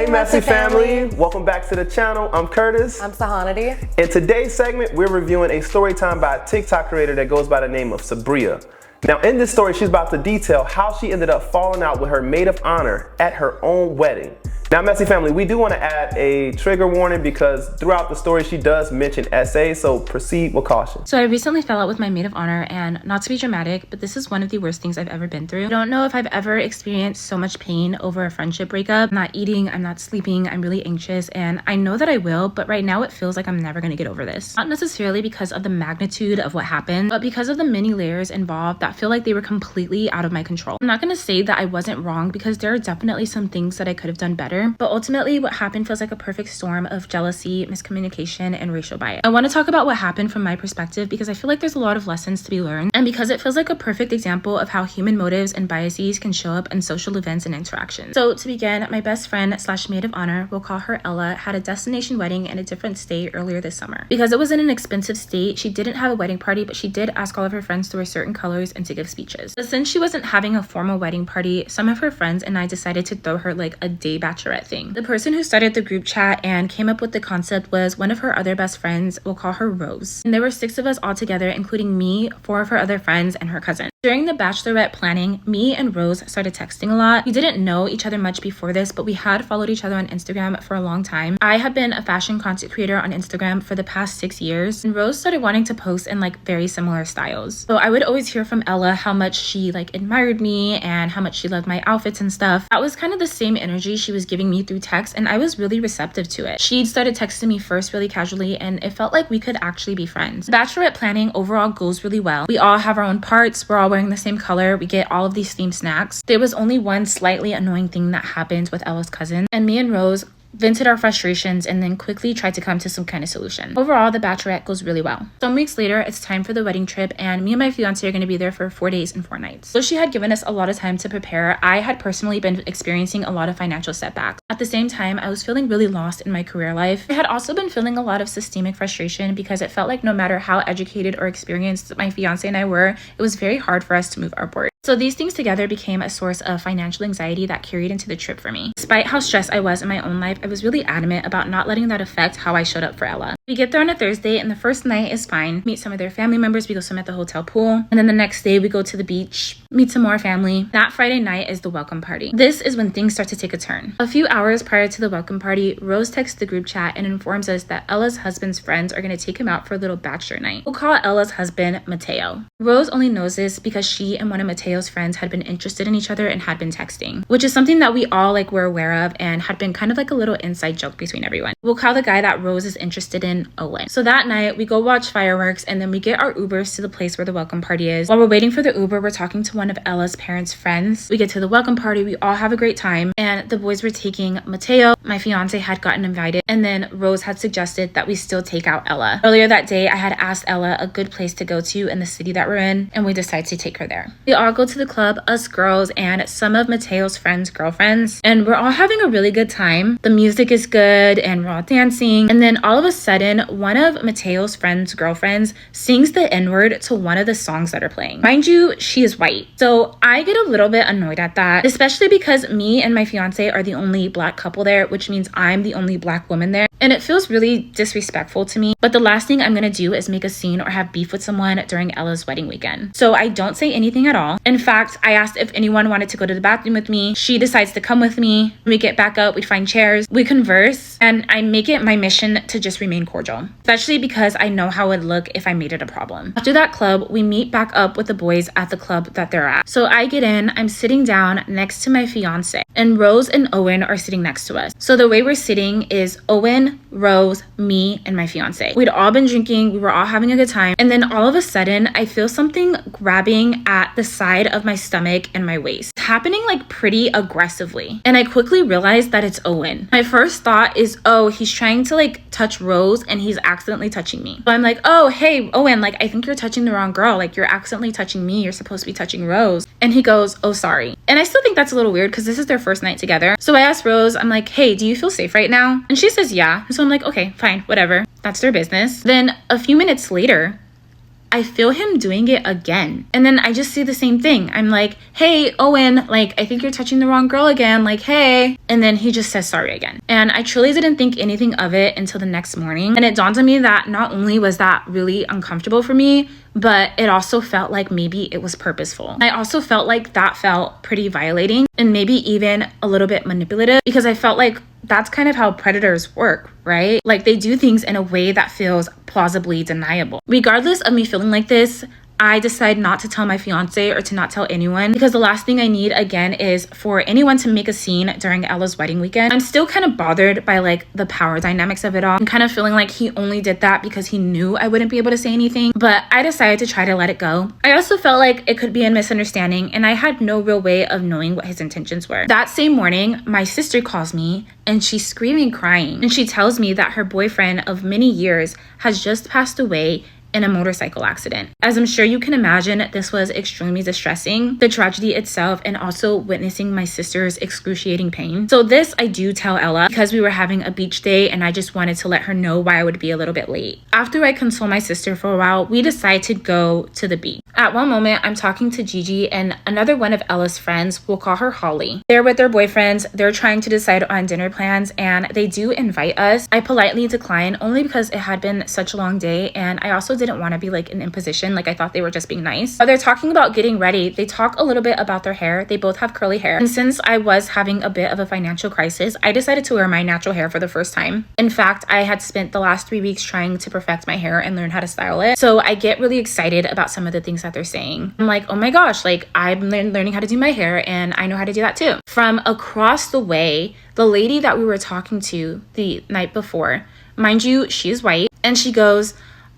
Messy family, welcome back to the channel. I'm Curtis. I'm Sahanadi. In today's segment, we're reviewing a story time by a TikTok creator that goes by the name of Sabria. Now in this story, she's about to detail how she ended up falling out with her maid of honor at her own wedding. Now Messy family, we do want to add a trigger warning because throughout the story she does mention essays, so proceed with caution. So I recently fell out with my maid of honor, and not to be dramatic, but this is one of the worst things I've ever been through. I don't know if I've ever experienced so much pain over a friendship breakup. I'm not eating, I'm not sleeping, I'm really anxious, and I know that I will, but right now it feels like I'm never gonna get over this. Not necessarily because of the magnitude of what happened, but because of the many layers involved that feel like they were completely out of my control. I'm not gonna say that I wasn't wrong because there are definitely some things that I could have done better. But ultimately, what happened feels like a perfect storm of jealousy, miscommunication, and racial bias. I want to talk about what happened from my perspective because I feel like there's a lot of lessons to be learned, and because it feels like a perfect example of how human motives and biases can show up in social events and interactions. So to begin, my best friend slash maid of honor, we'll call her Ella, had a destination wedding in a different state earlier this summer. Because it was in an expensive state, she didn't have a wedding party, but she did ask all of her friends to wear certain colors and to give speeches. But since she wasn't having a formal wedding party, some of her friends and I decided to throw her like a day bachelorette thing. The person who started the group chat and came up with the concept was one of her other best friends. We'll call her Rose. And there were 6 of us all together, including me, 4 of her other friends, and her cousin. During the bachelorette planning, me and Rose started texting a lot. We didn't know each other much before this, but we had followed each other on Instagram for a long time. I had been a fashion content creator on Instagram for the past 6 years, and Rose started wanting to post in like very similar styles. So I would always hear from Ella how much she like admired me and how much she loved my outfits and stuff. That was kind of the same energy she was giving me through text, and I was really receptive to it. She started texting me first really casually, and it felt like we could actually be friends. Bachelorette planning overall goes really well. We all have our own parts, we're all wearing the same color, we get all of these themed snacks. There was only one slightly annoying thing that happened with Ella's cousin, and me and Rose vented our frustrations and then quickly tried to come to some kind of solution. Overall, the bachelorette goes really well. Some weeks later, it's time for the wedding trip, and me and my fiance are going to be there for 4 days and 4 nights. So she had given us a lot of time to prepare. I had personally been experiencing a lot of financial setbacks. At the same time, I was feeling really lost in my career life. I had also been feeling a lot of systemic frustration because it felt like no matter how educated or experienced my fiance and I were, it was very hard for us to move our board. So these things together became a source of financial anxiety that carried into the trip for me. Despite how stressed I was in my own life, I was really adamant about not letting that affect how I showed up for Ella. We get there on a Thursday, and the first night is fine. Meet some of their family members, we go swim at the hotel pool, and then the next day we go to the beach, meet some more family. That Friday night is the welcome party. This is when things start to take a turn. A few hours prior to the welcome party, Rose texts the group chat and informs us that Ella's husband's friends are going to take him out for a little bachelor night. We'll call Ella's husband Mateo. Rose only knows this because she and one of Mateo's friends had been interested in each other and had been texting, which is something that we all were aware of and had been kind of like a little inside joke between everyone. We'll call the guy that Rose is interested in Owen. So that night we go watch fireworks, and then we get our Ubers to the place where the welcome party is. While we're waiting for the Uber, we're talking to one of Ella's parents' friends. We get to the welcome party, we all have a great time, and the boys were taking Mateo. My fiance had gotten invited, and then Rose had suggested that we still take out Ella. Earlier that day, I had asked Ella a good place to go to in the city that we're in, and we decided to take her there. We all go to the club, us girls and some of Mateo's friends' girlfriends, and we're all having a really good time. The music is good and we're all dancing, and then all of a sudden one of Mateo's friends' girlfriends sings the N-word to one of the songs that are playing. Mind you, she is white, so I get a little bit annoyed at that, especially because me and my fiance are the only black couple there, which means I'm the only black woman there, and it feels really disrespectful to me. But the last thing I'm gonna do is make a scene or have beef with someone during Ella's wedding weekend, so I don't say anything at all. In fact, I asked if anyone wanted to go to the bathroom with me. She decides to come with me. We get back up, we find chairs, we converse, and I make it my mission to just remain cordial, especially because I know how it would look if I made it a problem. After that club, we meet back up with the boys at the club that they're at. So I get in, I'm sitting down next to my fiance, and Rose and Owen are sitting next to us. So the way we're sitting is Owen, Rose, me, and my fiance. We'd all been drinking, we were all having a good time, and then all of a sudden I feel something grabbing at the side of my stomach and my waist. It's happening like pretty aggressively, and I quickly realized that it's Owen. My first thought is, oh, he's trying to like touch Rose and he's accidentally touching me. So I'm like, oh, hey, Owen, like I think you're touching the wrong girl. Like you're accidentally touching me. You're supposed to be touching Rose. And he goes, oh, sorry. And I still think that's a little weird because this is their first night together. So I asked Rose, I'm like, hey, do you feel safe right now? And she says, yeah. So I'm like, okay, fine, whatever. That's their business. Then a few minutes later, I feel him doing it again. And then I just see the same thing. I'm like, hey, Owen, like, I think you're touching the wrong girl again. Like, hey. And then he just says sorry again. And I truly didn't think anything of it until the next morning. And it dawned on me that not only was that really uncomfortable for me, but it also felt like maybe it was purposeful. I also felt like that felt pretty violating and maybe even a little bit manipulative, because I felt like that's kind of how predators work, right? Like, they do things in a way that feels plausibly deniable. Regardless of me feeling like this, I decide not to tell my fiance or to not tell anyone, because the last thing I need again is for anyone to make a scene during Ella's wedding weekend. I'm still kind of bothered by like the power dynamics of it all. I'm kind of feeling like he only did that because he knew I wouldn't be able to say anything, but I decided to try to let it go. I also felt like it could be a misunderstanding, and I had no real way of knowing what his intentions were. That same morning, my sister calls me and she's screaming, crying, and she tells me that her boyfriend of many years has just passed away in a motorcycle accident. As I'm sure you can imagine, this was extremely distressing, the tragedy itself, and also witnessing my sister's excruciating pain. So this I do tell Ella because we were having a beach day and I just wanted to let her know why I would be a little bit late. After I console my sister for a while, we decide to go to the beach. At one moment, I'm talking to Gigi and another one of Ella's friends, we'll call her Holly. They're with their boyfriends, they're trying to decide on dinner plans, and they do invite us. I politely decline only because it had been such a long day, and I also didn't want to be like an imposition. Like, I thought they were just being nice. While they're talking about getting ready, they talk a little bit about their hair. They both have curly hair. And since I was having a bit of a financial crisis, I decided to wear my natural hair for the first time. In fact, I had spent the last 3 weeks trying to perfect my hair and learn how to style it. So I get really excited about some of the things that they're saying. I'm like, oh my gosh, like, I'm learning how to do my hair and I know how to do that too. From across the way, the lady that we were talking to the night before, mind you, she's white, and she goes,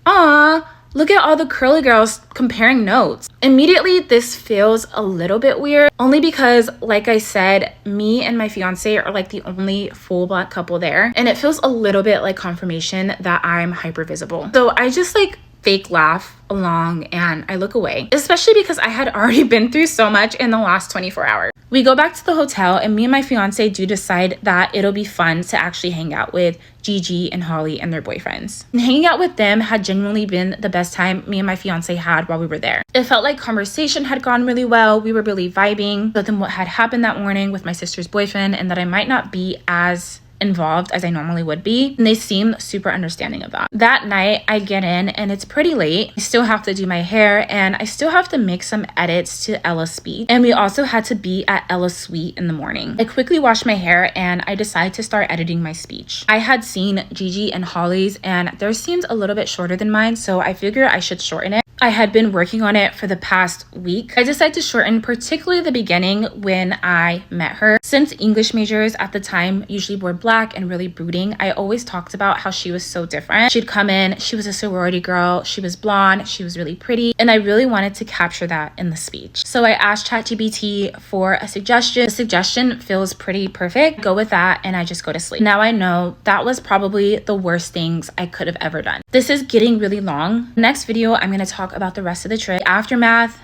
"Aw, look at all the curly girls comparing notes." Immediately, this feels a little bit weird, only because, like I said, me and my fiance are like the only full black couple there, and it feels a little bit like confirmation that I'm hyper visible. So I just like fake laugh along and I look away, especially because I had already been through so much in the last 24 hours. We go back to the hotel and me and my fiance do decide that it'll be fun to actually hang out with Gigi and Holly and their boyfriends. And hanging out with them had genuinely been the best time me and my fiance had while we were there. It felt like conversation had gone really well. We were really vibing. But then what had happened that morning with my sister's boyfriend, and that I might not be as involved as I normally would be, and they seem super understanding of that. That night I get in and it's pretty late. I still have to do my hair and I still have to make some edits to Ella's speech, and we also had to be at Ella's suite in the morning. I quickly wash my hair and I decide to start editing my speech. I had seen Gigi and Holly's and theirs seemed a little bit shorter than mine, so I figure I should shorten it. I had been working on it for the past week. I decided to shorten particularly the beginning when I met her. Since English majors at the time usually wore black and really brooding, I always talked about how she was so different. She'd come in, she was a sorority girl, she was blonde, she was really pretty, and I really wanted to capture that in the speech. So I asked ChatGPT for a suggestion. The suggestion feels pretty perfect. Go with that and I just go to sleep. Now I know that was probably the worst things I could have ever done. This is getting really long. Next video, I'm going to talk about the rest of the trip, aftermath,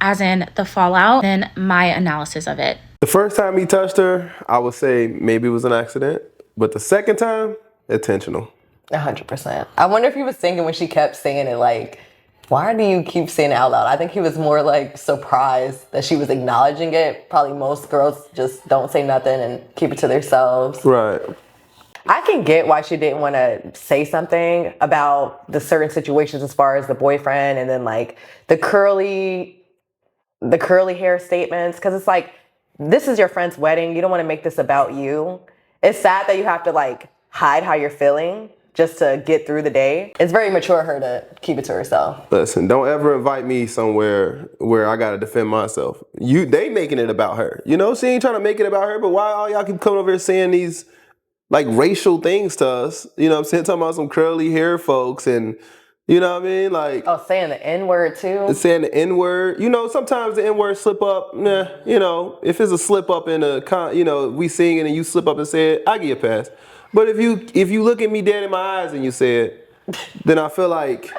as in the fallout, then my analysis of it. The first time he touched her, I would say maybe it was an accident. But the second time, intentional. 100%. I wonder if he was thinking when she kept saying it, like, why do you keep saying it out loud? I think he was more like surprised that she was acknowledging it. Probably most girls just don't say nothing and keep it to themselves. Right. I can get why she didn't want to say something about the certain situations as far as the boyfriend and then like the curly hair statements. Cause it's like, this is your friend's wedding. You don't want to make this about you. It's sad that you have to like hide how you're feeling just to get through the day. It's very mature of her to keep it to herself. Listen, don't ever invite me somewhere where I gotta defend myself. They making it about her. You know, she ain't trying to make it about her, but why all y'all keep coming over here saying these like racial things to us? You know what I'm saying? Talking about some curly hair folks and you know what I mean? Like, oh, saying the N-word too? Saying the N-word. You know, sometimes the N-word slip up, nah, you know, if it's a slip up in we sing it and you slip up and say it, I give you a pass. But if you look at me dead in my eyes and you say it, then I feel like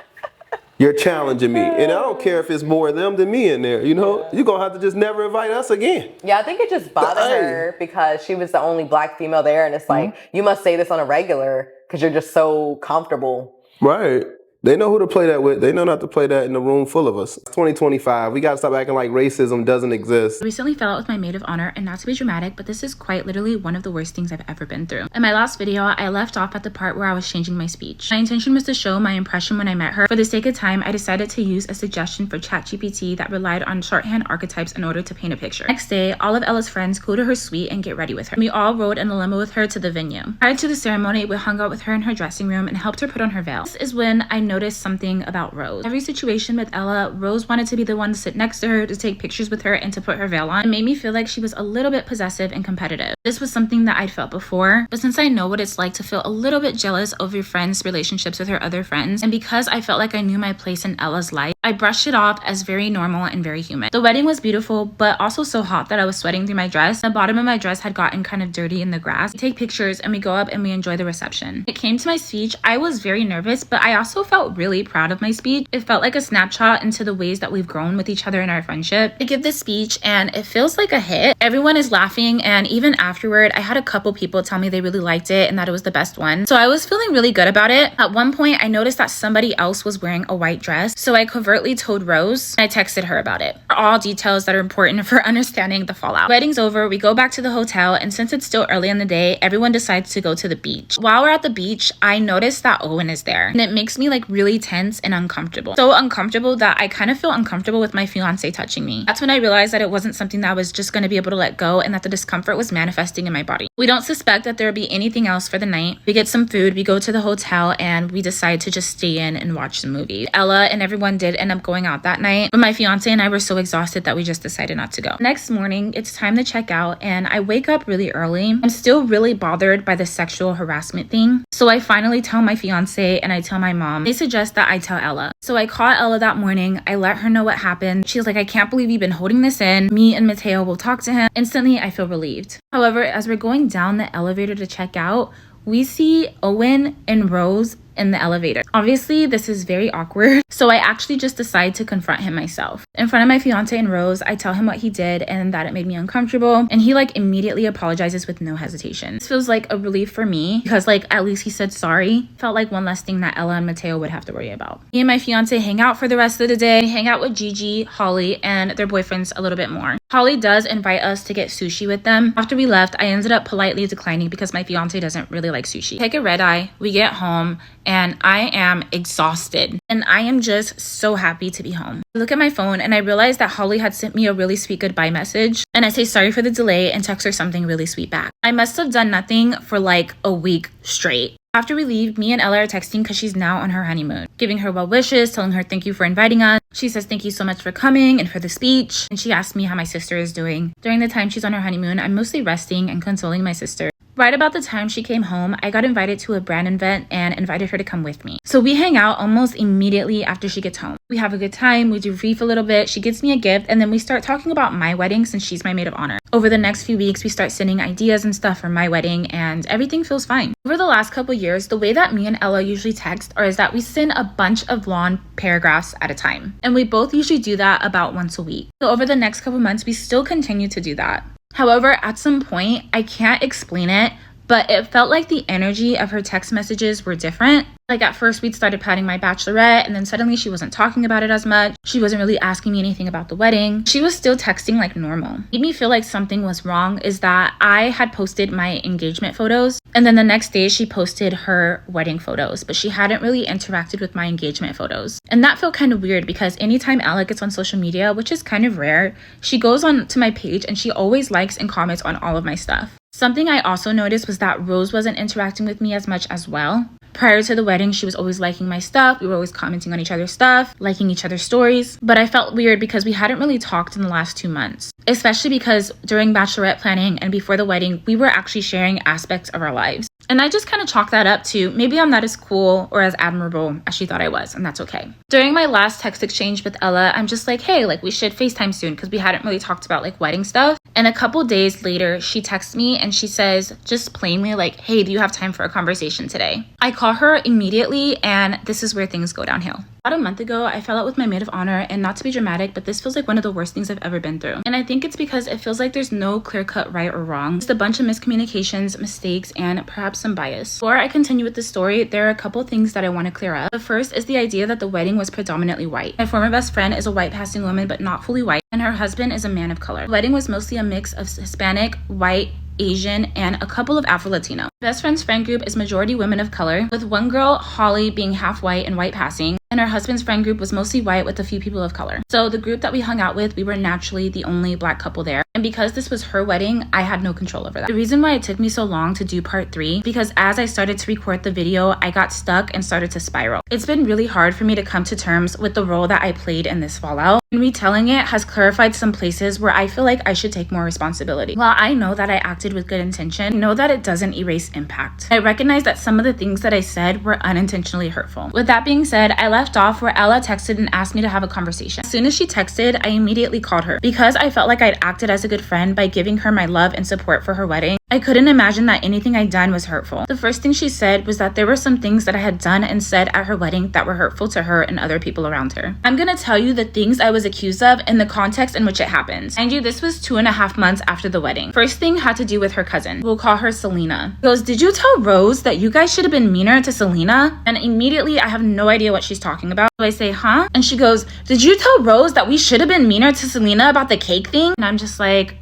you're challenging me. And I don't care if it's more of them than me in there, you know? You're gonna have to just never invite us again. Yeah, I think it just bothered her because she was the only black female there and it's like, you must say this on a regular because you're just so comfortable. Right. They know who to play that with. They know not to play that in the room full of us. 2025. We gotta stop acting like racism doesn't exist. I recently fell out with my maid of honor, and not to be dramatic, but this is quite literally one of the worst things I've ever been through. In my last video, I left off at the part where I was changing my speech. My intention was to show my impression when I met her. For the sake of time, I decided to use a suggestion for ChatGPT that relied on shorthand archetypes in order to paint a picture. Next day, all of Ella's friends go to her suite and get ready with her. We all rode in a limo with her to the venue. Prior to the ceremony, we hung out with her in her dressing room and helped her put on her veil. This is when I noticed something about Rose. Every situation with Ella, Rose wanted to be the one to sit next to her, to take pictures with her, and to put her veil on. It made me feel like she was a little bit possessive and competitive. This was something that I'd felt before, but since I know what it's like to feel a little bit jealous of your friends' relationships with her other friends, and because I felt like I knew my place in Ella's life, I brushed it off as very normal and very human. The wedding was beautiful, but also so hot that I was sweating through my dress. The bottom of my dress had gotten kind of dirty in the grass. We take pictures and we go up and we enjoy the reception. When it came to my speech, I was very nervous, but I also felt really proud of my speech. It felt like a snapshot into the ways that we've grown with each other in our friendship. I give this speech and it feels like a hit. Everyone is laughing, and even afterward, I had a couple people tell me they really liked it and that it was the best one. So I was feeling really good about it. At one point, I noticed that somebody else was wearing a white dress, so I covertly told Rose and I texted her about it. All details that are important for understanding the fallout. Wedding's over, we go back to the hotel, and since it's still early in the day, everyone decides to go to the beach. While we're at the beach, I noticed that Owen is there, and it makes me like really tense and uncomfortable. So uncomfortable that I kind of feel uncomfortable with my fiance touching me. That's when I realized that it wasn't something that I was just going to be able to let go, and that the discomfort was manifesting in my body. We don't suspect that there would be anything else for the night. We get some food, we go to the hotel, and we decide to just stay in and watch the movie. Ella and everyone did end up going out that night, but my fiance and I were so exhausted that we just decided not to go. Next morning, it's time to check out, and I wake up really early. I'm still really bothered by the sexual harassment thing, so I finally tell my fiance and I tell my mom. They suggest that I tell Ella. So I call Ella that morning, I let her know what happened. She's like, I can't believe you've been holding this in. Me and Mateo will talk to him. Instantly, I feel relieved. However, as we're going down the elevator to check out, we see Owen and Rose in the elevator. Obviously, this is very awkward, so I actually just decide to confront him myself. In front of my fiance and Rose, I tell him what he did and that it made me uncomfortable, and he like immediately apologizes with no hesitation. This feels like a relief for me because like at least he said sorry. Felt like one less thing that Ella and Mateo would have to worry about. Me and my fiance hang out for the rest of the day. We hang out with Gigi, Holly, and their boyfriends a little bit more. Holly does invite us to get sushi with them. After we left, I ended up politely declining because my fiance doesn't really like sushi. Take a red eye, we get home, and I am exhausted, and I am just so happy to be home. I look at my phone and I realize that Holly had sent me a really sweet goodbye message, and I say sorry for the delay and text her something really sweet back. I must have done nothing for like a week straight. After we leave, me and Ella are texting because she's now on her honeymoon, giving her well wishes, telling her thank you for inviting us. She says thank you so much for coming and for the speech, and she asked me how my sister is doing. During the time she's on her honeymoon, I'm mostly resting and consoling my sister. Right about the time she came home, I got invited to a brand event and invited her to come with me. So we hang out almost immediately after she gets home. We have a good time, we debrief a little bit, she gives me a gift, and then we start talking about my wedding since she's my maid of honor. Over the next few weeks, we start sending ideas and stuff for my wedding, and everything feels fine. Over the last couple years, the way that me and Ella usually text is that we send a bunch of long paragraphs at a time. And we both usually do that about once a week. So over the next couple months, we still continue to do that. However, at some point, I can't explain it, but it felt like the energy of her text messages were different. Like at first we'd started planning my bachelorette, and then suddenly she wasn't talking about it as much. She wasn't really asking me anything about the wedding. She was still texting like normal. It made me feel like something was wrong is that I had posted my engagement photos, and then the next day she posted her wedding photos, but she hadn't really interacted with my engagement photos. And that felt kind of weird because anytime Ella gets on social media, which is kind of rare, she goes on to my page and she always likes and comments on all of my stuff. Something I also noticed was that Rose wasn't interacting with me as much as well. Prior to the wedding, she was always liking my stuff. We were always commenting on each other's stuff, liking each other's stories. But I felt weird because we hadn't really talked in the last 2 months, especially because during bachelorette planning and before the wedding, we were actually sharing aspects of our lives. And I just kind of chalked that up to maybe I'm not as cool or as admirable as she thought I was, and that's okay. During my last text exchange with Ella, I'm just like, hey, like we should FaceTime soon because we hadn't really talked about like wedding stuff. And a couple days later, she texts me and she says, just plainly like, hey, do you have time for a conversation today? I call her immediately, and this is where things go downhill. About a month ago, I fell out with my maid of honor, and not to be dramatic, but this feels like one of the worst things I've ever been through. And I think it's because it feels like there's no clear-cut right or wrong. Just a bunch of miscommunications, mistakes, and perhaps some bias. Before I continue with the story, there are a couple things that I want to clear up. The first is the idea that the wedding was predominantly white. My former best friend is a white-passing woman, but not fully white, and her husband is a man of color. The wedding was mostly a mix of Hispanic, white, Asian, and a couple of Afro-Latino. Best friend's friend group is majority women of color, with one girl, Holly, being half white and white passing, and her husband's friend group was mostly white with a few people of color. So the group that we hung out with, we were naturally the only black couple there. And because this was her wedding, I had no control over that. The reason why it took me so long to do part 3, because as I started to record the video, I got stuck and started to spiral. It's been really hard for me to come to terms with the role that I played in this fallout. And retelling it has clarified some places where I feel like I should take more responsibility. While I know that I acted with good intention, I know that it doesn't erase impact. I recognize that some of the things that I said were unintentionally hurtful. With that being said, I left off where Ella texted and asked me to have a conversation. As soon as she texted, I immediately called her. Because I felt like I'd acted as a good friend by giving her my love and support for her wedding, I couldn't imagine that anything I'd done was hurtful. The first thing she said was that there were some things that I had done and said at her wedding that were hurtful to her and other people around her. I'm gonna tell you the things I was accused of and the context in which it happened. Mind you, this was 2.5 months after the wedding. First thing had to do with her cousin. We'll call her Selena. She goes, did you tell Rose that you guys should have been meaner to Selena? And immediately I have no idea what she's talking about. So I say, huh? And she goes, did you tell Rose that we should have been meaner to Selena about the cake thing? And I'm just like,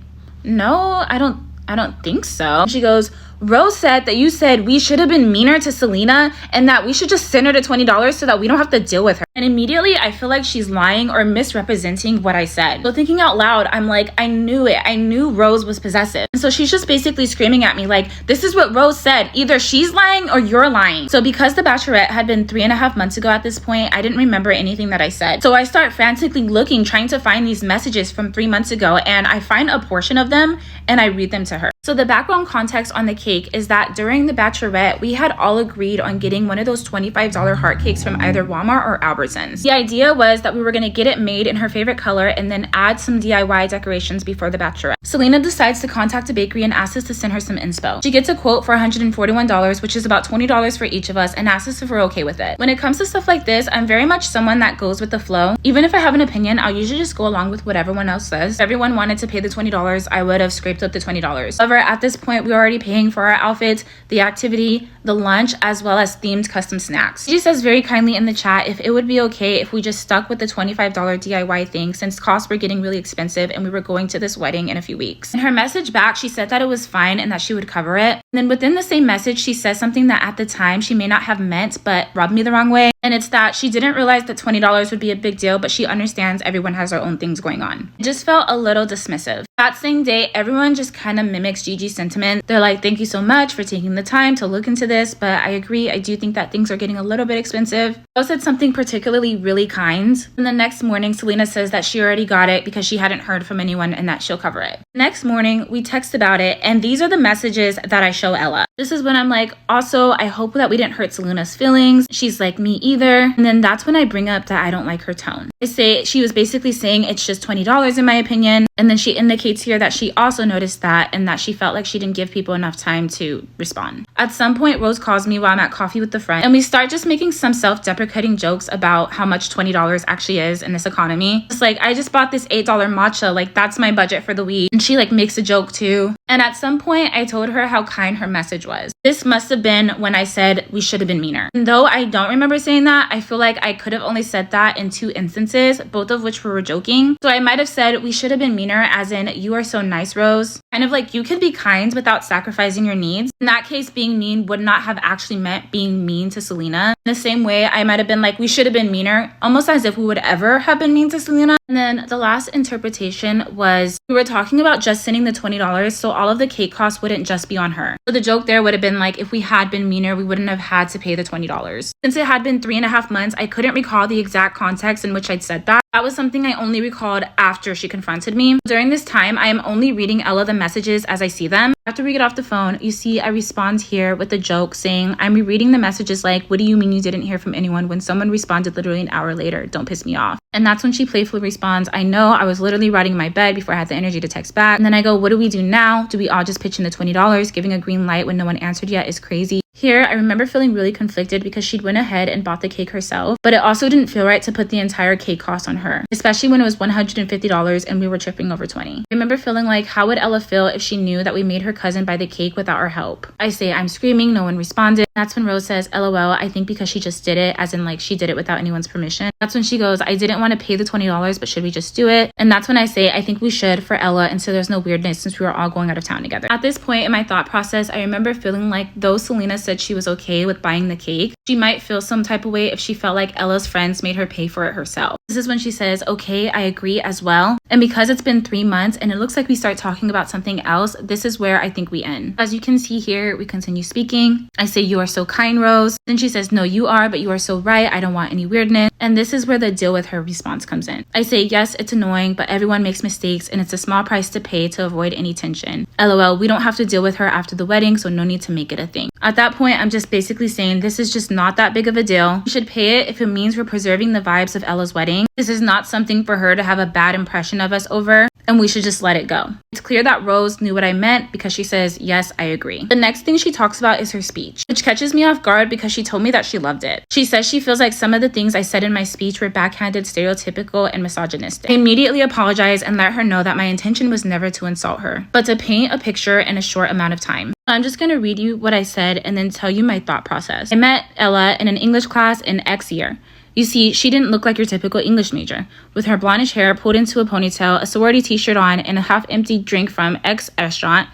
no, I don't think so. And she goes, Rose said that you said we should have been meaner to Selena and that we should just send her the $20 so that we don't have to deal with her. And immediately I feel like she's lying or misrepresenting what I said. So thinking out loud, I'm like, I knew it. I knew Rose was possessive. And so she's just basically screaming at me like, this is what Rose said. Either she's lying or you're lying. So because the Bachelorette had been 3.5 months ago at this point, I didn't remember anything that I said. So I start frantically looking, trying to find these messages from 3 months ago, and I find a portion of them and I read them to her. So the background context on the cake is that during the Bachelorette, we had all agreed on getting one of those $25 heart cakes from either Walmart or Albertsons. The idea was that we were going to get it made in her favorite color and then add some DIY decorations before the Bachelorette. Selena decides to contact a bakery and asks us to send her some inspo. She gets a quote for $141, which is about $20 for each of us, and asks us if we're okay with it. When it comes to stuff like this, I'm very much someone that goes with the flow. Even if I have an opinion, I'll usually just go along with what everyone else says. If everyone wanted to pay the $20, I would have scraped up the $20. However, at this point, we're already paying for our outfits, the activity, the lunch, as well as themed custom snacks. She says very kindly in the chat if it would be okay if we just stuck with the $25 DIY thing since costs were getting really expensive and we were going to this wedding in a few weeks. In her message back, she said that it was fine and that she would cover it. And then within the same message, she says something that at the time she may not have meant but rubbed me the wrong way. And it's that she didn't realize that $20 would be a big deal, but she understands everyone has their own things going on. It just felt a little dismissive. That same day, everyone just kind of mimics Gigi's sentiment. They're like, thank you so much for taking the time to look into this, but I agree, I do think that things are getting a little bit expensive. Rose said something particularly really kind. And the next morning, Selena says that she already got it because she hadn't heard from anyone and that she'll cover it. Next morning, we text about it, and these are the messages that I show Ella. This is when I'm like, also, I hope that we didn't hurt Selena's feelings. She's like, me either. And then that's when I bring up that I don't like her tone. I say she was basically saying it's just $20 in my opinion. And then she indicates here that she also noticed that and that she felt like she didn't give people enough time to respond. At some point, Rose calls me while I'm at coffee with a friend, and we start just making some self-deprecating jokes about how much $20 actually is in this economy. It's like, I just bought this $8 matcha, like that's my budget for the week. And she like makes a joke too. And at some point, I told her how kind her message was. This must have been when I said we should have been meaner. And though I don't remember saying that, I feel like I could have only said that in 2 instances, both of which were joking. So I might have said we should have been meaner as in, you are so nice, Rose. Kind of like you can be kind without sacrificing your needs. In that case, being mean would not have actually meant being mean to Selena. In the same way, I might have been like, we should have been meaner, almost as if we would ever have been mean to Selena. And then the last interpretation was we were talking about just sending the $20 so all of the cake costs wouldn't just be on her. So the joke there would have been like, if we had been meaner, we wouldn't have had to pay the $20. Since it had been 3.5 months, I couldn't recall the exact context in which I'd said that. That was something I only recalled after she confronted me. During this time, I am only reading Ella the messages as I see them. After we get off the phone, you see I respond here with a joke saying, I'm rereading the messages like, what do you mean you didn't hear from anyone when someone responded literally an hour later? Don't piss me off. And that's when she playfully responds, I know, I was literally writing in my bed before I had the energy to text back. And then I go, what do we do now? Do we all just pitch in the $20? Giving a green light when no one answered yet is crazy. Here, I remember feeling really conflicted because she'd went ahead and bought the cake herself, but it also didn't feel right to put the entire cake cost on her, especially when it was $150 and we were tripping over 20. I remember feeling like, how would Ella feel if she knew that we made her cousin buy the cake without our help? I say, I'm screaming, no one responded. That's when Rose says, LOL, I think because she just did it, as in like she did it without anyone's permission. That's when she goes, I didn't want to pay the $20, but should we just do it? And that's when I say, I think we should for Ella, and so there's no weirdness since we were all going out of town together. At this point in my thought process, I remember feeling like though Selena said she was okay with buying the cake, she might feel some type of way if she felt like Ella's friends made her pay for it herself. This is when she says, okay, I agree as well. And because it's been 3 months and it looks like we start talking about something else, this is where I think we end. As you can see here, we continue speaking. I say, you are so kind, Rose. Then she says, no, you are, but you are so right. I don't want any weirdness. And this is where the deal with her response comes in. I say, yes, it's annoying, but everyone makes mistakes and it's a small price to pay to avoid any tension. LOL, we don't have to deal with her after the wedding, so no need to make it a thing. At that point, I'm just basically saying this is just not that big of a deal. We should pay it if it means we're preserving the vibes of Ella's wedding. This is not something for her to have a bad impression of us over, and we should just let it go. It's clear that Rose knew what I meant because she says, yes, I agree. The next thing she talks about is her speech, which catches me off guard because she told me that she loved it. She says she feels like some of the things I said in my speech were backhanded, stereotypical, and misogynistic. I immediately apologize and let her know that my intention was never to insult her, but to paint a picture in a short amount of time. I'm just going to read you what I said and then tell you my thought process. I met Ella in an English class in X year. You see, she didn't look like your typical English major, with her blondish hair pulled into a ponytail, a sorority t-shirt on, and a half-empty drink from X restaurant.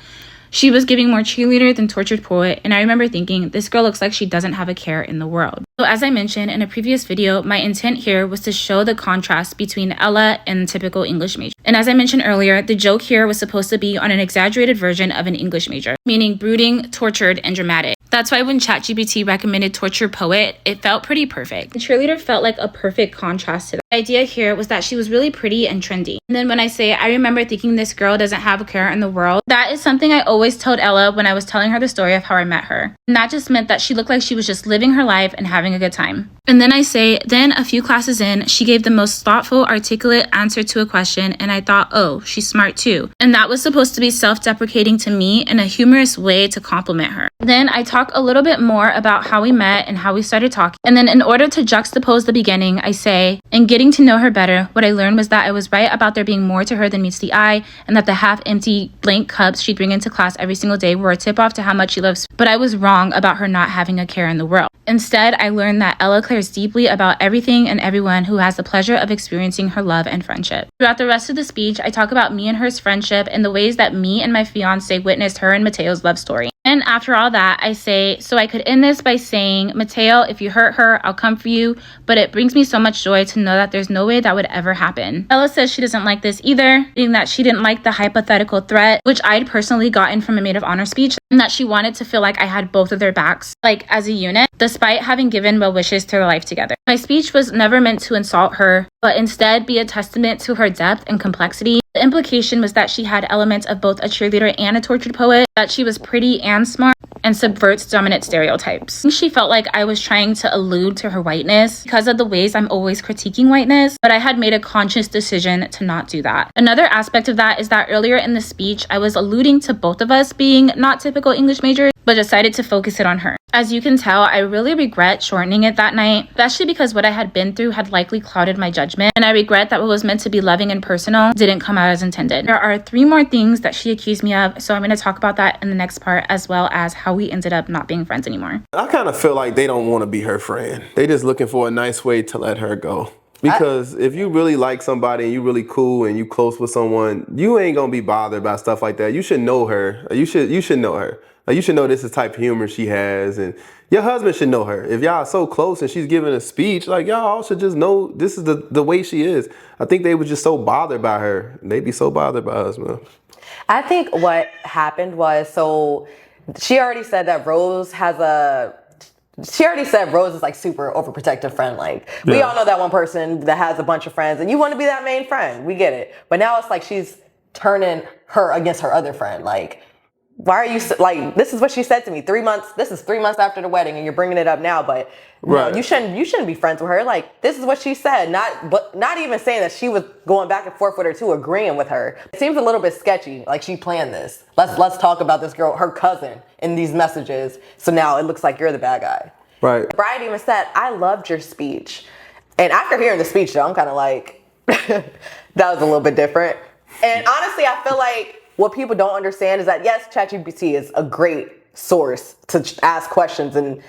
She was giving more cheerleader than tortured poet, and I remember thinking, this girl looks like she doesn't have a care in the world. So as I mentioned in a previous video, my intent here was to show the contrast between Ella and typical English major. And as I mentioned earlier, the joke here was supposed to be on an exaggerated version of an English major, meaning brooding, tortured, and dramatic. That's why when ChatGPT recommended torture poet, it felt pretty perfect. The cheerleader felt like a perfect contrast to that. The idea here was that she was really pretty and trendy. And then when I say, I remember thinking this girl doesn't have a care in the world, that is something I always told Ella when I was telling her the story of how I met her. And that just meant that she looked like she was just living her life and having a good time. And then I say, then a few classes in, she gave the most thoughtful, articulate answer to a question, and I thought, oh, she's smart too. And that was supposed to be self-deprecating to me in a humorous way to compliment her. Then I talk a little bit more about how we met and how we started talking. And then in order to juxtapose the beginning, I say, in getting to know her better, what I learned was that I was right about there being more to her than meets the eye, and that the half-empty blank cups she'd bring into class every single day were a tip-off to how much she loves. But I was wrong about her not having a care in the world. Instead, I learned that Ella cares deeply about everything and everyone who has the pleasure of experiencing her love and friendship. Throughout the rest of the speech, I talk about me and her's friendship and the ways that me and my fiance witnessed her and Mateo's love story. And after all that, I say, so I could end this by saying, Mateo, if you hurt her, I'll come for you, but it brings me so much joy to know that there's no way that would ever happen. Ella says she doesn't like this either, meaning that she didn't like the hypothetical threat, which I'd personally gotten from a maid of honor speech, and that she wanted to feel like I had both of their backs, like as a unit, despite having given well wishes to their life together. My speech was never meant to insult her, but instead be a testament to her depth and complexity. The implication was that she had elements of both a cheerleader and a tortured poet, that she was pretty and smart, and subverts dominant stereotypes. She felt like I was trying to allude to her whiteness because of the ways I'm always critiquing whiteness, but I had made a conscious decision to not do that. Another aspect of that is that earlier in the speech, I was alluding to both of us being not typical English majors, but decided to focus it on her. As you can tell, I really regret shortening it that night, especially because what I had been through had likely clouded my judgment, and I regret that what was meant to be loving and personal didn't come out as intended. There are 3 more things that she accused me of, so I'm going to talk about that in the next part, as well as how we ended up not being friends anymore. I kind of feel like they don't want to be her friend. They just looking for a nice way to let her go. Because if you really like somebody and you really cool and you close with someone, you ain't gonna be bothered about stuff like that. You should know her. You should know her. You should know this is the type of humor she has, and your husband should know her. If y'all are so close and she's giving a speech, like y'all all should just know this is the way she is. I think they were just so bothered by her. They'd be so bothered by us, man. I think what happened was, so she already said that Rose is like super overprotective friend. Like we all know that one person that has a bunch of friends and you want to be that main friend. We get it. But now it's like she's turning her against her other friend. Like why are you like, this is what she said to me 3 months, this is 3 months after the wedding and you're bringing it up now, but no, you shouldn't be friends with her. Like, this is what she said, not even saying that she was going back and forth with her too, agreeing with her. It seems a little bit sketchy, like she planned this. Let's talk about this girl, her cousin, in these messages, so now it looks like you're the bad guy. Right. Brian even said, I loved your speech. And after hearing the speech though, I'm kind of like, that was a little bit different. And honestly, I feel like what people don't understand is that, yes, ChatGPT is a great source to ask questions and,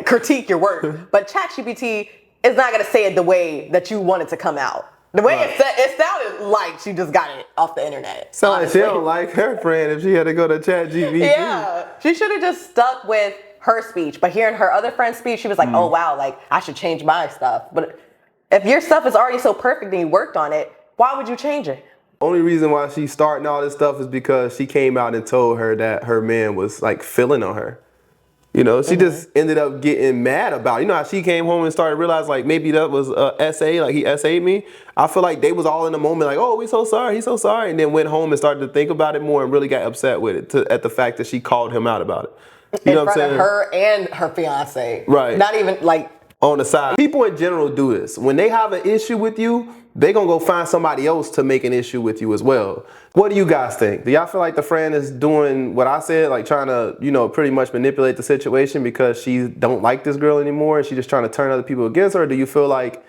critique your work. But ChatGPT is not going to say it the way that you want it to come out. The way it sounded like she just got it off the internet. So like she don't like her friend if she had to go to ChatGPT. Yeah, she should have just stuck with her speech. But hearing her other friend's speech, she was like, oh, wow, like, I should change my stuff. But if your stuff is already so perfect and you worked on it, why would you change it? Only reason why she's starting all this stuff is because she came out and told her that her man was like feeling on her. She just ended up getting mad about it. How she came home and started realizing like maybe that was a SA, like he SA'd me. I feel like they was all in the moment like, oh, we so sorry, he's so sorry. And then went home and started to think about it more and really got upset with it at the fact that she called him out about it. In front of her and her fiance. Right. Not even like on the side. People in general do this. When they have an issue with you, they gonna go find somebody else to make an issue with you as well. What do you guys think? Do y'all feel like the friend is doing what I said, like trying to, pretty much manipulate the situation because she don't like this girl anymore and she just trying to turn other people against her? Or do you feel like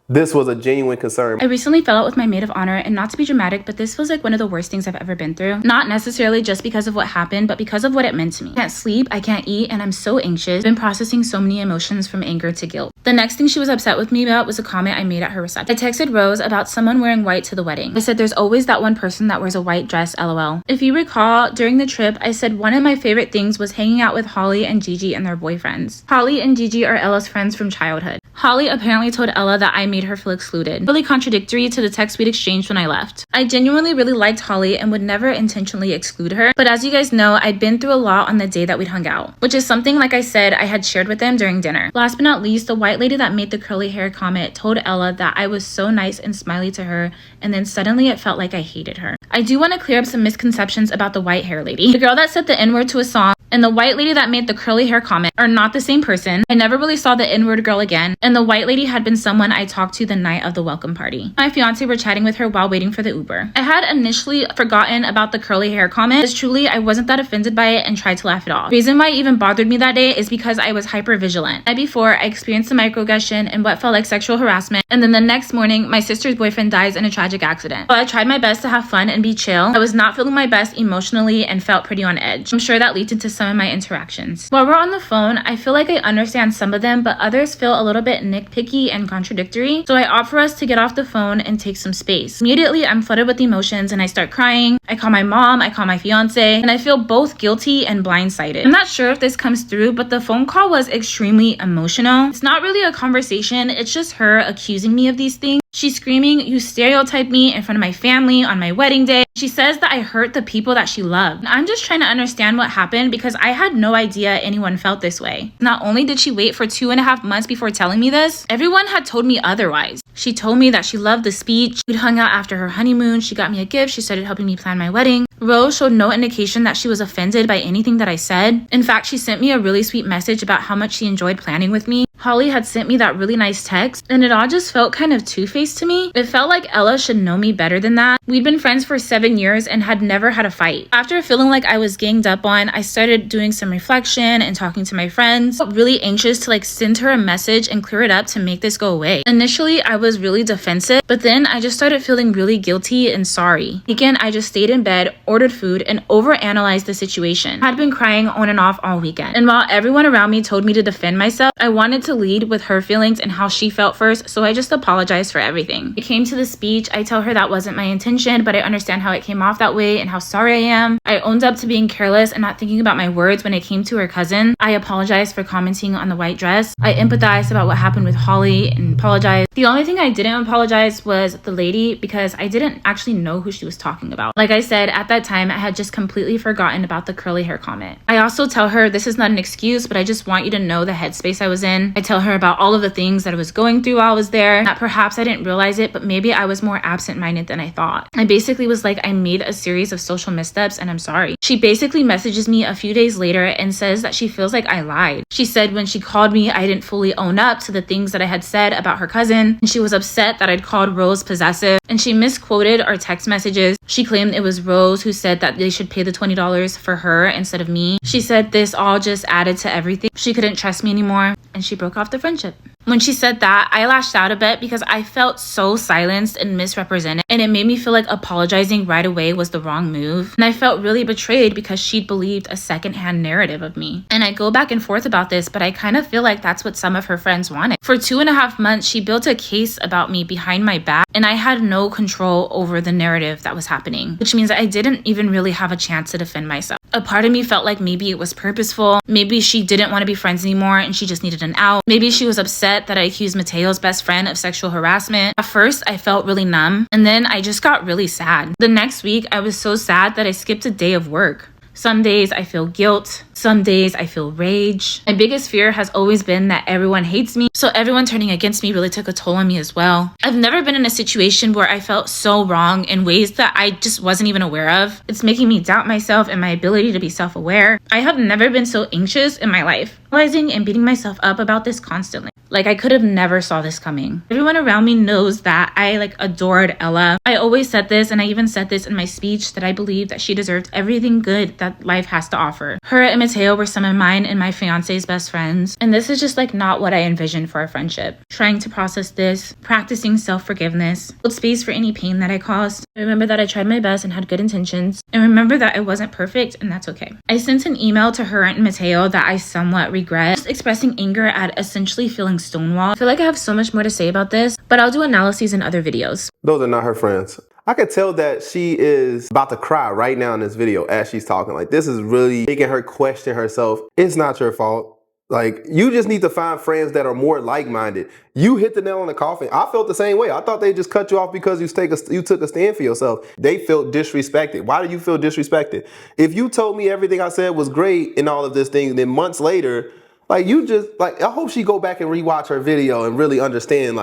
this was a genuine concern? I recently fell out with my maid of honor, and not to be dramatic, but this was like one of the worst things I've ever been through. Not necessarily just because of what happened, but because of what it meant to me. I can't sleep, I can't eat, and I'm so anxious. I've been processing so many emotions from anger to guilt. The next thing she was upset with me about was a comment I made at her reception. I texted Rose about someone wearing white to the wedding. I said, there's always that one person that wears a white dress, LOL. If you recall, during the trip, I said one of my favorite things was hanging out with Holly and Gigi and their boyfriends. Holly and Gigi are Ella's friends from childhood. Holly apparently told Ella that I made her feel excluded. Really contradictory to the text we'd exchanged when I left. I genuinely really liked Holly and would never intentionally exclude her, but as you guys know, I'd been through a lot on the day that we'd hung out, which is something, like I said, I had shared with them during dinner. Last but not least, the white lady that made the curly hair comment told Ella that I was so nice and smiley to her, and then suddenly it felt like I hated her. I do want to clear up some misconceptions about the white hair lady. The girl that said the N-word to a song and the white lady that made the curly hair comment are not the same person. I never really saw the N-word girl again, and the white lady had been someone I talked to the night of the welcome party. My fiance were chatting with her while waiting for the Uber. I had initially forgotten about the curly hair comment, as truly I wasn't that offended by it and tried to laugh it off. The reason why it even bothered me that day is because I was hyper vigilant. The night before, I experienced a microaggression and what felt like sexual harassment, and then the next morning, my sister's boyfriend dies in a tragic accident. While I tried my best to have fun and be chill, I was not feeling my best emotionally and felt pretty on edge. I'm sure that leaked into some of my interactions. While we're on the phone, I feel like I understand some of them, but others feel a little bit nitpicky and contradictory, so I opt for us to get off the phone and take some space. Immediately, I'm flooded with emotions and I start crying. I call my mom, I call my fiance, and I feel both guilty and blindsided. I'm not sure if this comes through, but the phone call was extremely emotional. It's not really a conversation, it's just her accusing me of these things. She's screaming, you stereotyped me in front of my family on my wedding day. She says that I hurt the people that she loved. I'm just trying to understand what happened because I had no idea anyone felt this way. Not only did she wait for 2.5 months before telling me this, everyone had told me otherwise. She told me that she loved the speech. We'd hung out after her honeymoon. She got me a gift. She started helping me plan my wedding. Rose showed no indication that she was offended by anything that I said. In fact, she sent me a really sweet message about how much she enjoyed planning with me. Holly had sent me that really nice text, and it all just felt kind of two-faced to me. It felt like Ella should know me better than that. We'd been friends for 7 years and had never had a fight. After feeling like I was ganged up on, I started doing some reflection and talking to my friends. I felt really anxious to send her a message and clear it up to make this go away. Initially, I was really defensive, but then I just started feeling really guilty and sorry. Again, I just stayed in bed, ordered food, and overanalyzed the situation. I had been crying on and off all weekend. And while everyone around me told me to defend myself, I wanted to lead with her feelings and how she felt first, so I just apologized for everything. It came to the speech, I tell her that wasn't my intention, but I understand how it came off that way and how sorry I am. I owned up to being careless and not thinking about my words when it came to her cousin. I apologized for commenting on the white dress. I empathized about what happened with Holly and apologized. The only thing I didn't apologize was the lady because I didn't actually know who she was talking about. Like I said, at that time, I had just completely forgotten about the curly hair comment. I also tell her this is not an excuse, but I just want you to know the headspace I was in. I tell her about all of the things that I was going through while I was there, that perhaps I didn't realize it, but maybe I was more absent-minded than I thought. I basically was like, I made a series of social missteps and I'm sorry. She basically messages me a few days later and says that she feels like I lied. She said when she called me, I didn't fully own up to the things that I had said about her cousin, and she was upset that I'd called Rose possessive, and she misquoted our text messages. She claimed it was Rose who said that they should pay the $20 for her instead of me. She said this all just added to everything. She couldn't trust me anymore, and she broke off the friendship. When she said that, I lashed out a bit because I felt so silenced and misrepresented, and it made me feel like apologizing right away was the wrong move. And I felt really betrayed because she'd believed a secondhand narrative of me. And I go back and forth about this, but I kind of feel like that's what some of her friends wanted. For 2.5 months, she built a case about me behind my back, and I had no control over the narrative that was happening, which means I didn't even really have a chance to defend myself. A part of me felt like maybe it was purposeful. Maybe she didn't want to be friends anymore and she just needed an out. Maybe she was upset that I accused Mateo's best friend of sexual harassment. At first, I felt really numb, and then I just got really sad. The next week, I was so sad that I skipped a day of work. Some days I feel guilt. Some days I feel rage. My biggest fear has always been that everyone hates me, so everyone turning against me really took a toll on me as well. I've never been in a situation where I felt so wrong in ways that I just wasn't even aware of. It's making me doubt myself and my ability to be self-aware. I have never been so anxious in my life, realizing and beating myself up about this constantly. Like I could have never saw this coming. Everyone around me knows that I adored Ella. I always said this, and I even said this in my speech, that I believed that she deserved everything good that life has to offer. Her and Mateo were some of mine and my fiance's best friends. And this is just not what I envisioned for our friendship. Trying to process this, practicing self-forgiveness, hold space for any pain that I caused. I remember that I tried my best and had good intentions. And remember that I wasn't perfect, and that's okay. I sent an email to her and Mateo that I somewhat regret, just expressing anger at essentially feeling stonewall. I feel like I have so much more to say about this, but I'll do analyses in other videos. Those are not her friends. I could tell that she is about to cry right now in this video as she's talking. Like, this is really making her question herself. It's not your fault. Like, you just need to find friends that are more like-minded. You hit the nail on the coffin. I felt the same way. I thought they just cut you off because you took a stand for yourself. They felt disrespected. Why do you feel disrespected? If you told me everything I said was great and all of this thing, then months later, I hope she go back and rewatch her video and really understand,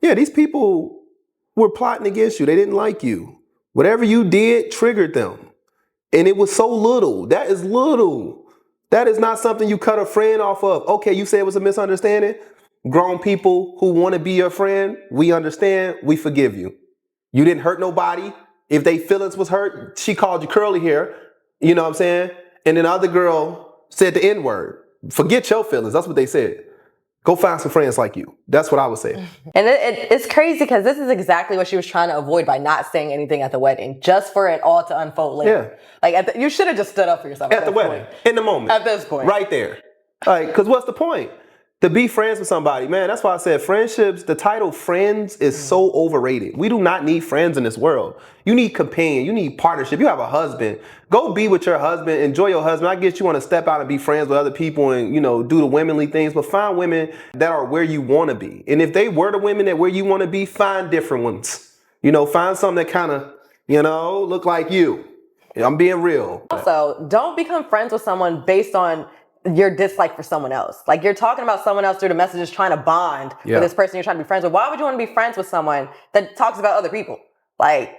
yeah, these people were plotting against you. They didn't like you. Whatever you did triggered them. And it was so little. That is little. That is not something you cut a friend off of. Okay, you say it was a misunderstanding. Grown people who want to be your friend, we understand, we forgive you. You didn't hurt nobody. If they feelings was hurt, she called you curly hair. You know what I'm saying? And then the other girl said the N-word. Forget your feelings. That's what they said. Go find some friends like you. That's what I would say. And it's crazy because this is exactly what she was trying to avoid by not saying anything at the wedding, just for it all to unfold later. Yeah. You should have just stood up for yourself at the wedding, in the moment. At this point. Right there. Because what's the point? To be friends with somebody, man, that's why I said friendships, the title friends is so overrated. We do not need friends in this world. You need companion, you need partnership. You have a husband. Go be with your husband, enjoy your husband. I guess you want to step out and be friends with other people and, do the womanly things, but find women that are where you want to be. And if they were the women that where you want to be, find different ones. Find something that kind of, look like you. I'm being real. Also, don't become friends with someone based on your dislike for someone else. You're talking about someone else through the messages, trying to bond with this person you're trying to be friends with. Why would you want to be friends with someone that talks about other people? Right.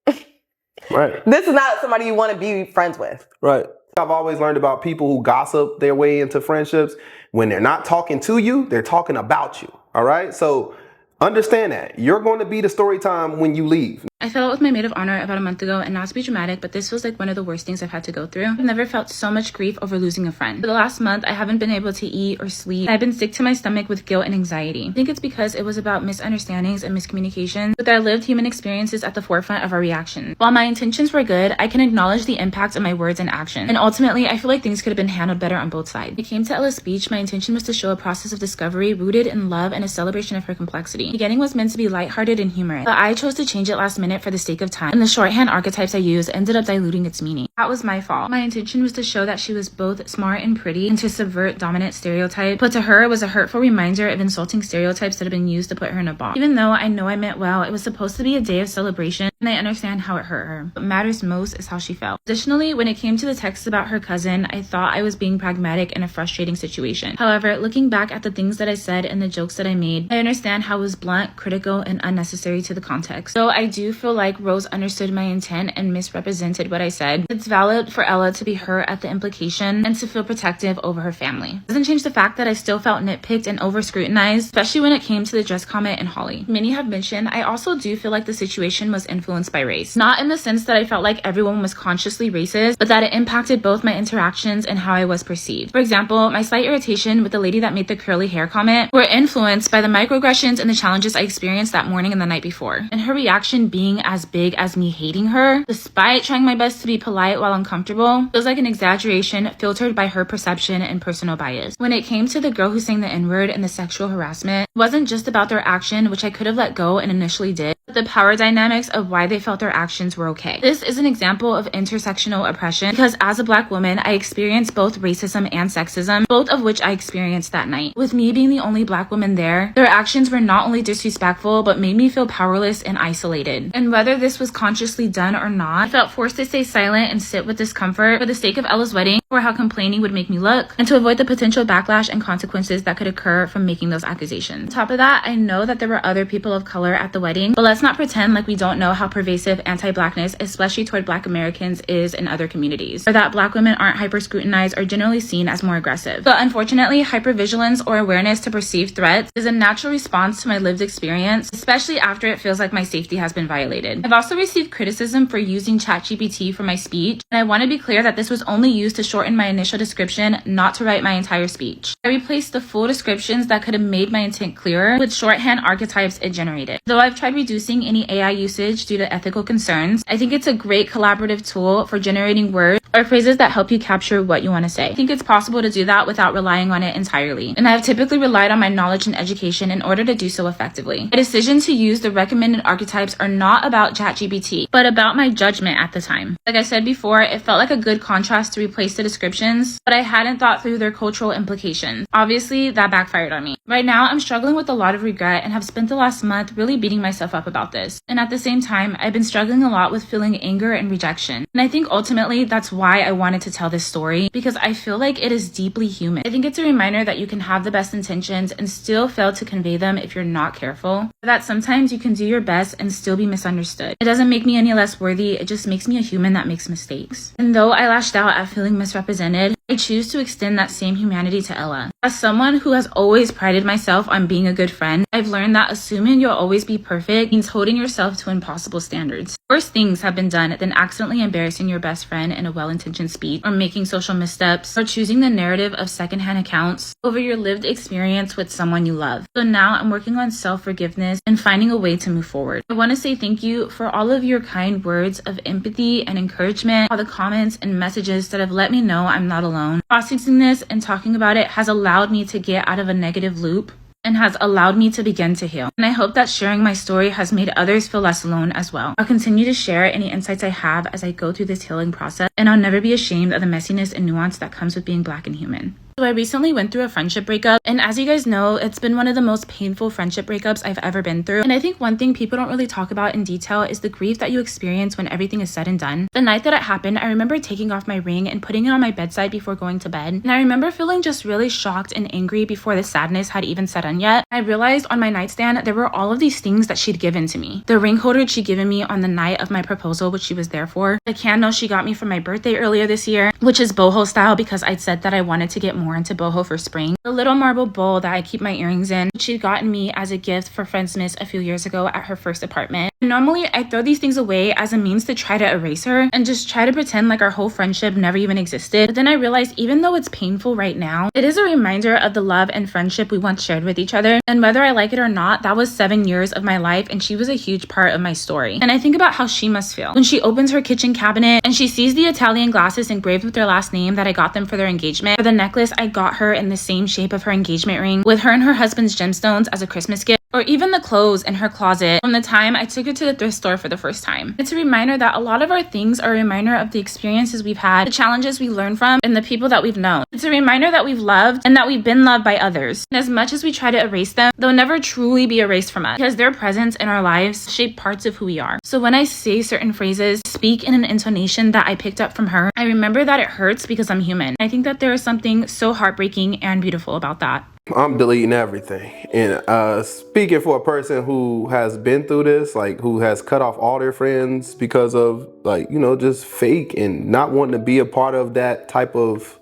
This is not somebody you want to be friends with. Right. I've always learned about people who gossip their way into friendships. When they're not talking to you, they're talking about you. All right. So understand that you're going to be the story time when you leave. I fell out with my maid of honor about a month ago, and not to be dramatic, but this feels like one of the worst things I've had to go through. I've never felt so much grief over losing a friend. For the last month, I haven't been able to eat or sleep. I've been sick to my stomach with guilt and anxiety. I think it's because it was about misunderstandings and miscommunication, with our lived human experiences at the forefront of our reaction. While my intentions were good, I can acknowledge the impact of my words and actions. And ultimately, I feel like things could have been handled better on both sides. When I came to Ella's speech, my intention was to show a process of discovery rooted in love and a celebration of her complexity. The beginning was meant to be lighthearted and humorous, but I chose to change it last minute minute for the sake of time, and the shorthand archetypes I used ended up diluting its meaning. That was my fault. My intention was to show that she was both smart and pretty and to subvert dominant stereotypes, but to her it was a hurtful reminder of insulting stereotypes that have been used to put her in a box. Even though I know I meant well, it was supposed to be a day of celebration, and I understand how it hurt her. What matters most is how she felt. Additionally, when it came to the text about her cousin, I thought I was being pragmatic in a frustrating situation. However, looking back at the things that I said and the jokes that I made, I understand how it was blunt, critical, and unnecessary to the context. So I do feel like Rose understood my intent and misrepresented what I said. It's valid for Ella to be hurt at the implication and to feel protective over her family. It doesn't change the fact that I still felt nitpicked and over-scrutinized, especially when it came to the dress comment and Holly. Many have mentioned, I also do feel like the situation was influenced by race. Not in the sense that I felt like everyone was consciously racist, but that it impacted both my interactions and how I was perceived. For example, my slight irritation with the lady that made the curly hair comment were influenced by the microaggressions and the challenges I experienced that morning and the night before. And her reaction being as big as me hating her, despite trying my best to be polite while uncomfortable, feels like an exaggeration filtered by her perception and personal bias. When it came to the girl who sang the N-word and the sexual harassment, it wasn't just about their action, which I could have let go and initially did, but the power dynamics of why they felt their actions were okay. This is an example of intersectional oppression because as a Black woman, I experienced both racism and sexism, both of which I experienced that night. With me being the only Black woman there, their actions were not only disrespectful, but made me feel powerless and isolated. And whether this was consciously done or not, I felt forced to stay silent and sit with discomfort for the sake of Ella's wedding, or how complaining would make me look, and to avoid the potential backlash and consequences that could occur from making those accusations. On top of that, I know that there were other people of color at the wedding, but let's not pretend like we don't know how pervasive anti-Blackness, especially toward Black Americans, is in other communities, or that Black women aren't hyper-scrutinized or generally seen as more aggressive. But unfortunately, hypervigilance or awareness to perceived threats is a natural response to my lived experience, especially after it feels like my safety has been violated. I've also received criticism for using ChatGPT for my speech, and I want to be clear that this was only used to shorten my initial description, not to write my entire speech. I replaced the full descriptions that could have made my intent clearer with shorthand archetypes it generated. Though I've tried reducing any AI usage due to ethical concerns, I think it's a great collaborative tool for generating words or phrases that help you capture what you want to say. I think it's possible to do that without relying on it entirely, and I have typically relied on my knowledge and education in order to do so effectively. My decision to use the recommended archetypes are not about ChatGPT, but about my judgment at the time. Like I said before, it felt like a good contrast to replace the descriptions, but I hadn't thought through their cultural implications. Obviously, that backfired on me. Right now, I'm struggling with a lot of regret and have spent the last month really beating myself up about this. And at the same time, I've been struggling a lot with feeling anger and rejection. And I think ultimately that's why I wanted to tell this story, because I feel like it is deeply human. I think it's a reminder that you can have the best intentions and still fail to convey them if you're not careful. That sometimes you can do your best and still be misunderstood. It doesn't make me any less worthy, it just makes me a human that makes mistakes. And though I lashed out at feeling misrepresented, I choose to extend that same humanity to Ella. As someone who has always prided myself on being a good friend, I've learned that assuming you'll always be perfect means holding yourself to impossible standards. Worse things have been done than accidentally embarrassing your best friend in a well-intentioned speech, or making social missteps, or choosing the narrative of secondhand accounts over your lived experience with someone you love. So now I'm working on self-forgiveness and finding a way to move forward. I want to say thank you for all of your kind words of empathy and encouragement, all the comments and messages that have let me know I'm not alone. Processing this and talking about it has allowed me to get out of a negative loop and has allowed me to begin to heal. And I hope that sharing my story has made others feel less alone as well. I'll continue to share any insights I have as I go through this healing process, and I'll never be ashamed of the messiness and nuance that comes with being Black and human. So I recently went through a friendship breakup, and as you guys know, it's been one of the most painful friendship breakups I've ever been through. And I think one thing people don't really talk about in detail is the grief that you experience when everything is said and done. The night that it happened, I remember taking off my ring and putting it on my bedside before going to bed. And I remember feeling just really shocked and angry before the sadness had even set in yet. I realized on my nightstand there were all of these things that she'd given to me. The ring holder she'd given me on the night of my proposal, which she was there for. The candle she got me for my birthday earlier this year, which is boho style because I'd said that I wanted to get more into boho for spring. The little marble bowl that I keep my earrings in, which she'd gotten me as a gift for Friendsmas a few years ago at her first apartment. Normally, I throw these things away as a means to try to erase her and just try to pretend like our whole friendship never even existed. But then I realized even though it's painful right now, it is a reminder of the love and friendship we once shared with each other. And whether I like it or not, that was 7 years of my life and she was a huge part of my story. And I think about how she must feel when she opens her kitchen cabinet and she sees the Italian glasses engraved with their last name that I got them for their engagement, or the necklace I got her in the same shape of her engagement ring with her and her husband's gemstones as a Christmas gift, or even the clothes in her closet from the time I took her to the thrift store for the first time. It's a reminder that a lot of our things are a reminder of the experiences we've had, the challenges we learned from, and the people that we've known. It's a reminder that we've loved and that we've been loved by others. And as much as we try to erase them, they'll never truly be erased from us because their presence in our lives shape parts of who we are. So when I say certain phrases, speak in an intonation that I picked up from her, I remember that it hurts because I'm human. I think that there is something so heartbreaking and beautiful about that. I'm deleting everything. And speaking for a person who has been through this, like who has cut off all their friends because of like, you know, just fake and not wanting to be a part of that type of,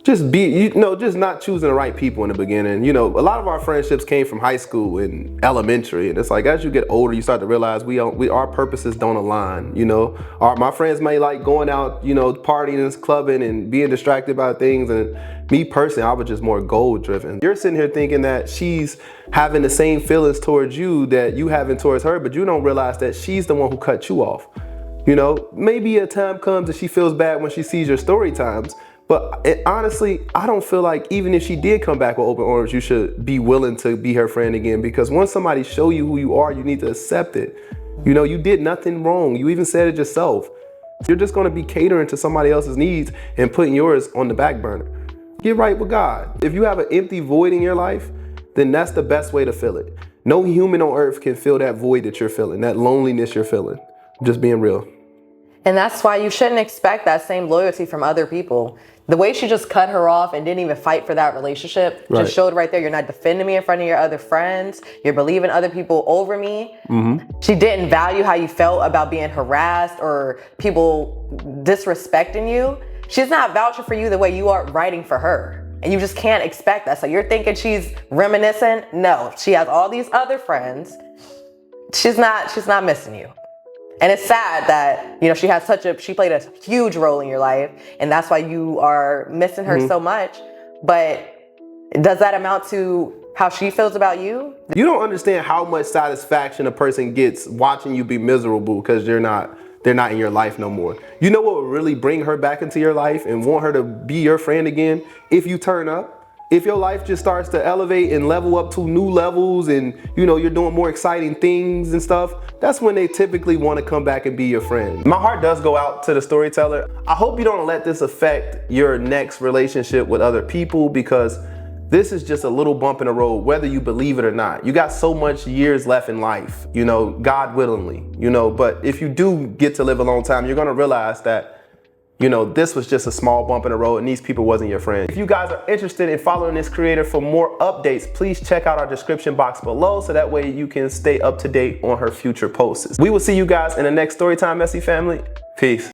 just not choosing the right people in the beginning. You know, a lot of our friendships came from high school and elementary. And it's like, as you get older, you start to realize our purposes don't align, you know. My friends may like going out, you know, partying and clubbing and being distracted by things. And me personally, I was just more goal driven. You're sitting here thinking that she's having the same feelings towards you that you having towards her, but you don't realize that she's the one who cut you off. You know, maybe a time comes that she feels bad when she sees your story times. But honestly, I don't feel like even if she did come back with open arms, you should be willing to be her friend again. Because once somebody show you who you are, you need to accept it. You know, you did nothing wrong. You even said it yourself. You're just gonna be catering to somebody else's needs and putting yours on the back burner. Get right with God. If you have an empty void in your life, then that's the best way to fill it. No human on earth can fill that void that you're feeling, that loneliness you're feeling. I'm just being real. And that's why you shouldn't expect that same loyalty from other people. The way she just cut her off and didn't even fight for that relationship just showed right there, you're not defending me in front of your other friends. You're believing other people over me. She didn't value how you felt about being harassed or people disrespecting you. She's not vouching for you the way you are writing for her. And you just can't expect that. So you're thinking she's reminiscing? No, she has all these other friends. She's not missing you. And it's sad that, you know, she played a huge role in your life, and that's why you are missing her so much. But does that amount to how she feels about you? You don't understand how much satisfaction a person gets watching you be miserable because they're not in your life no more. You know what would really bring her back into your life and want her to be your friend again? If you turn up. If your life just starts to elevate and level up to new levels and, you know, you're doing more exciting things and stuff, that's when they typically want to come back and be your friend. My heart does go out to the storyteller. I hope you don't let this affect your next relationship with other people, because this is just a little bump in the road, whether you believe it or not. You got so much years left in life, you know, God willingly, you know, but if you do get to live a long time, you're going to realize that, you know, this was just a small bump in the road and these people wasn't your friend. If you guys are interested in following this creator for more updates, please check out our description box below so that way you can stay up to date on her future posts. We will see you guys in the next Storytime Messy family. Peace.